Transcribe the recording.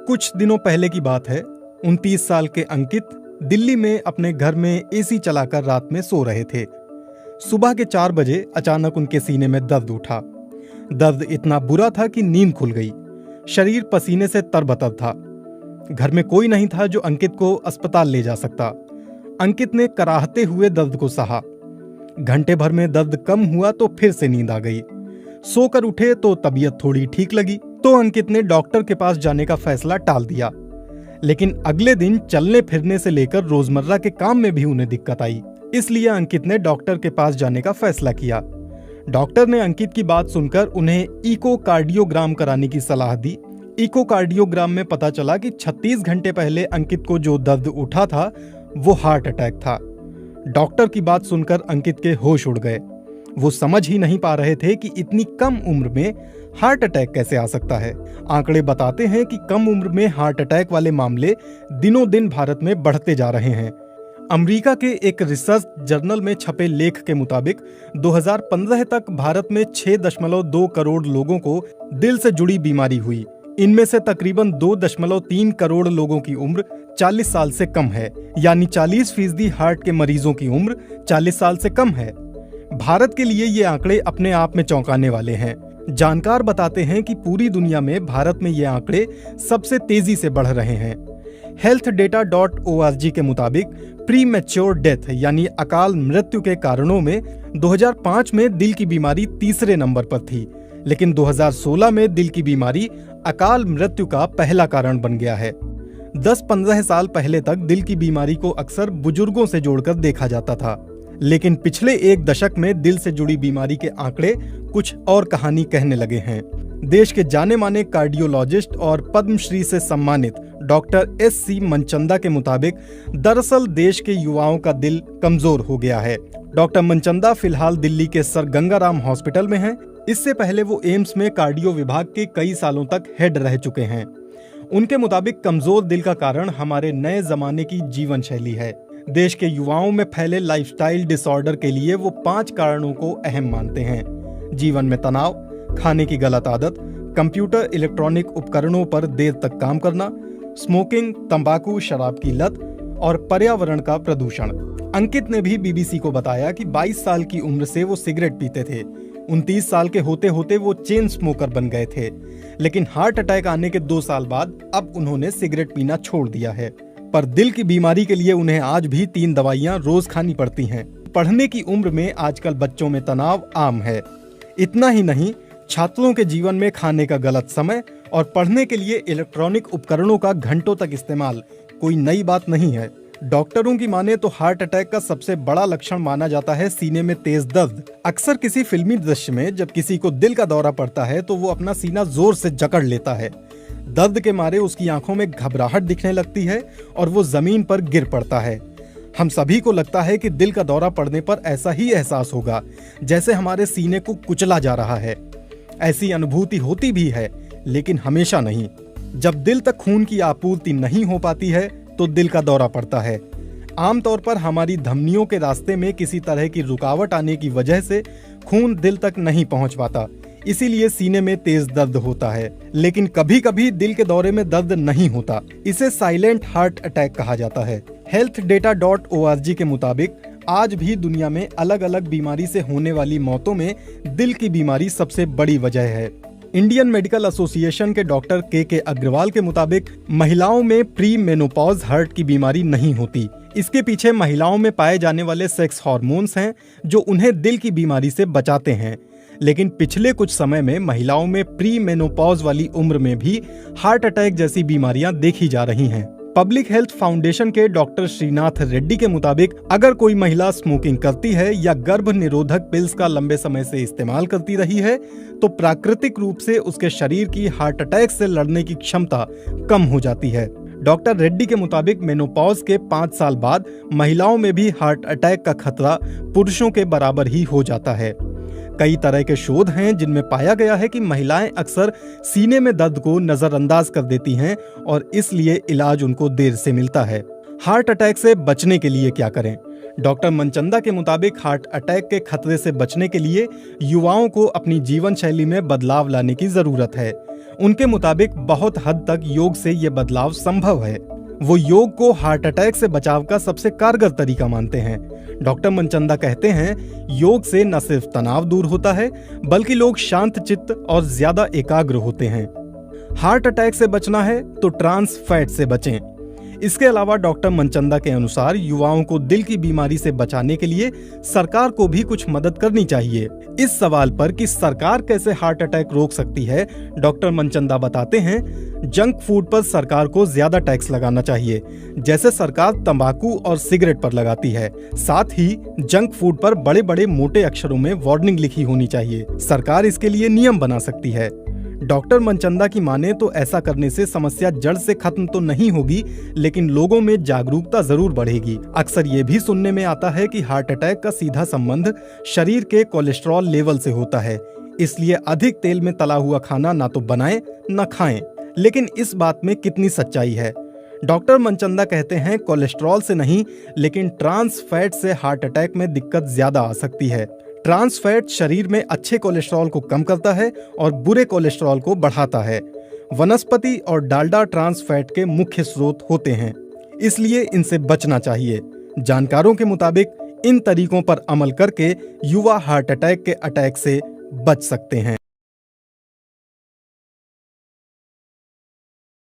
कुछ दिनों पहले की बात है। 29 साल के अंकित दिल्ली में अपने घर में एसी चलाकर रात में सो रहे थे। सुबह के 4 बजे अचानक उनके सीने में दर्द उठा। दर्द इतना बुरा था कि नींद खुल गई। शरीर पसीने से तरबतर था। घर में कोई नहीं था जो अंकित को अस्पताल ले जा सकता। अंकित ने कराहते हुए दर्द को सहा। घंटे भर में दर्द कम हुआ तो फिर से नींद आ गई। सोकर उठे तो तबीयत थोड़ी ठीक लगी, तो अंकित ने डॉक्टर के पास जाने का फैसला टाल दिया। लेकिन अगले दिन चलने फिरने से लेकर रोजमर्रा के काम में भी उन्हें दिक्कत आई। इसलिए अंकित ने डॉक्टर के पास जाने का फैसला किया। डॉक्टर ने अंकित की बात सुनकर उन्हें इकोकार्डियोग्राम कराने की सलाह दी। इकोकार्डियोग्राम में पता चला कि 36 घंटे पहले अंकित को जो दर्द उठा था वो हार्ट अटैक था। डॉक्टर की बात सुनकर अंकित के होश उड़ गए। वो समझ ही नहीं पा रहे थे कि इतनी कम उम्र में हार्ट अटैक कैसे आ सकता है। आंकड़े बताते हैं कि कम उम्र में हार्ट अटैक वाले मामले दिनों दिन भारत में बढ़ते जा रहे हैं। अमेरिका के एक रिसर्च जर्नल में छपे लेख के मुताबिक 2015 तक भारत में 6.2 करोड़ लोगों को दिल से जुड़ी बीमारी हुई। इनमें से तकरीबन 2.3 करोड़ लोगों की उम्र 40 साल से कम है, यानी 40% हार्ट के मरीजों की उम्र 40 साल से कम है। भारत के लिए ये आंकड़े अपने आप में चौंकाने वाले हैं। जानकार बताते हैं कि पूरी दुनिया में भारत में ये आंकड़े सबसे तेजी से बढ़ रहे हैं। healthdata.org के मुताबिक प्री मैच्योर डेथ यानी अकाल मृत्यु के कारणों में 2005 में दिल की बीमारी तीसरे नंबर पर थी, लेकिन 2016 में दिल की बीमारी अकाल मृत्यु का पहला कारण बन गया है। 10-15 साल पहले तक दिल की बीमारी को अक्सर बुजुर्गों से जोड़कर देखा जाता था, लेकिन पिछले एक दशक में दिल से जुड़ी बीमारी के आंकड़े कुछ और कहानी कहने लगे हैं। देश के जाने माने कार्डियोलॉजिस्ट और पद्मश्री से सम्मानित डॉक्टर S.C. मनचंदा के मुताबिक दरअसल देश के युवाओं का दिल कमजोर हो गया है। डॉक्टर मनचंदा फिलहाल दिल्ली के सर गंगाराम हॉस्पिटल में हैं। इससे पहले वो एम्स में कार्डियो विभाग के कई सालों तक हेड रह चुके हैं। उनके मुताबिक कमजोर दिल का कारण हमारे नए जमाने की जीवन शैली है। देश के युवाओं में फैले लाइफस्टाइल डिसऑर्डर के लिए वो 5 कारणों को अहम मानते हैं। जीवन में तनाव, खाने की गलत आदत, कंप्यूटर इलेक्ट्रॉनिक उपकरणों पर देर तक काम करना, स्मोकिंग, तंबाकू, शराब की लत और पर्यावरण का प्रदूषण। अंकित ने भी BBC को बताया कि 22 साल की उम्र से वो सिगरेट पीते थे। 29 साल के होते होते वो चेन स्मोकर बन गए थे, लेकिन हार्ट अटैक आने के 2 साल बाद अब उन्होंने सिगरेट पीना छोड़ दिया है। पर दिल की बीमारी के लिए उन्हें आज भी 3 दवाइयां रोज खानी पड़ती हैं। पढ़ने की उम्र में आजकल बच्चों में तनाव आम है। इतना ही नहीं, छात्रों के जीवन में खाने का गलत समय और पढ़ने के लिए इलेक्ट्रॉनिक उपकरणों का घंटों तक इस्तेमाल कोई नई बात नहीं है। डॉक्टरों की माने तो हार्ट अटैक का सबसे बड़ा लक्षण माना जाता है सीने में तेज दर्द। अक्सर किसी फिल्मी दृश्य में जब किसी को दिल का दौरा पड़ता है तो वो अपना सीना जोर से जकड़ लेता है। दर्द के मारे उसकी आंखों में घबराहट दिखने लगती है और वो जमीन पर गिर पड़ता है। हम सभी को लगता है कि दिल का दौरा पड़ने पर ऐसा ही एहसास होगा जैसे हमारे सीने को कुचला जा रहा है। ऐसी अनुभूति होती भी है, लेकिन हमेशा नहीं। जब दिल तक खून की आपूर्ति नहीं हो पाती है तो दिल का दौरा पड़ता है। आमतौर पर हमारी धमनियों के रास्ते में किसी तरह की रुकावट आने की वजह से खून दिल तक नहीं पहुंच पाता, इसीलिए सीने में तेज दर्द होता है। लेकिन कभी कभी दिल के दौरे में दर्द नहीं होता, इसे साइलेंट हार्ट अटैक कहा जाता है। healthdata.org के मुताबिक आज भी दुनिया में अलग अलग बीमारी से होने वाली मौतों में दिल की बीमारी सबसे बड़ी वजह है। इंडियन मेडिकल एसोसिएशन के डॉक्टर के अग्रवाल के मुताबिक महिलाओं में प्री मेनोपॉज हार्ट की बीमारी नहीं होती। इसके पीछे महिलाओं में पाए जाने वाले सेक्स हार्मोन्स हैं जो उन्हें दिल की बीमारी से बचाते हैं। लेकिन पिछले कुछ समय में महिलाओं में प्री मेनोपॉज वाली उम्र में भी हार्ट अटैक जैसी बीमारियां देखी जा रही हैं। पब्लिक हेल्थ फाउंडेशन के डॉक्टर श्रीनाथ रेड्डी के मुताबिक अगर कोई महिला स्मोकिंग करती है या गर्भ निरोधक पिल्स का लंबे समय से इस्तेमाल करती रही है तो प्राकृतिक रूप से उसके शरीर की हार्ट अटैक से लड़ने की क्षमता कम हो जाती है। डॉक्टर रेड्डी के मुताबिक मेनोपॉज के 5 साल बाद महिलाओं में भी हार्ट अटैक का खतरा पुरुषों के बराबर ही हो जाता है। कई तरह के शोध हैं जिनमें पाया गया है कि महिलाएं अक्सर सीने में दर्द को नजरअंदाज कर देती हैं और इसलिए इलाज उनको देर से मिलता है। हार्ट अटैक से बचने के लिए क्या करें? डॉक्टर मनचंदा के मुताबिक हार्ट अटैक के खतरे से बचने के लिए युवाओं को अपनी जीवन शैली में बदलाव लाने की जरूरत है। उनके मुताबिक बहुत हद तक योग से ये बदलाव संभव है। वो योग को हार्ट अटैक से बचाव का सबसे कारगर तरीका मानते हैं। डॉक्टर मनचंदा कहते हैं, योग से न सिर्फ तनाव दूर होता है बल्कि लोग शांत चित्त और ज्यादा एकाग्र होते हैं। हार्ट अटैक से बचना है तो ट्रांस फैट से बचें। इसके अलावा डॉक्टर मनचंदा के अनुसार युवाओं को दिल की बीमारी से बचाने के लिए सरकार को भी कुछ मदद करनी चाहिए। इस सवाल पर कि सरकार कैसे हार्ट अटैक रोक सकती है, डॉक्टर मनचंदा बताते हैं, जंक फूड पर सरकार को ज्यादा टैक्स लगाना चाहिए, जैसे सरकार तंबाकू और सिगरेट पर लगाती है। साथ ही जंक फूड पर बड़े बड़े मोटे अक्षरों में वार्निंग लिखी होनी चाहिए। सरकार इसके लिए नियम बना सकती है। डॉक्टर मनचंदा की माने तो ऐसा करने से समस्या जड़ से खत्म तो नहीं होगी, लेकिन लोगों में जागरूकता जरूर बढ़ेगी। अक्सर ये भी सुनने में आता है कि हार्ट अटैक का सीधा संबंध शरीर के कोलेस्ट्रॉल लेवल से होता है, इसलिए अधिक तेल में तला हुआ खाना ना तो बनाएं न खाएं। लेकिन इस बात में कितनी सच्चाई है? डॉक्टर मनचंदा कहते हैं, कोलेस्ट्रॉल से नहीं लेकिन ट्रांस फैट से हार्ट अटैक में दिक्कत ज्यादा आ सकती है। ट्रांस फैट शरीर में अच्छे कोलेस्ट्रॉल को कम करता है और बुरे कोलेस्ट्रॉल को बढ़ाता है। वनस्पति और डालडा ट्रांस फैट के मुख्य स्रोत होते हैं, इसलिए इनसे बचना चाहिए। जानकारों के मुताबिक इन तरीकों पर अमल करके युवा हार्ट अटैक के अटैक से बच सकते हैं।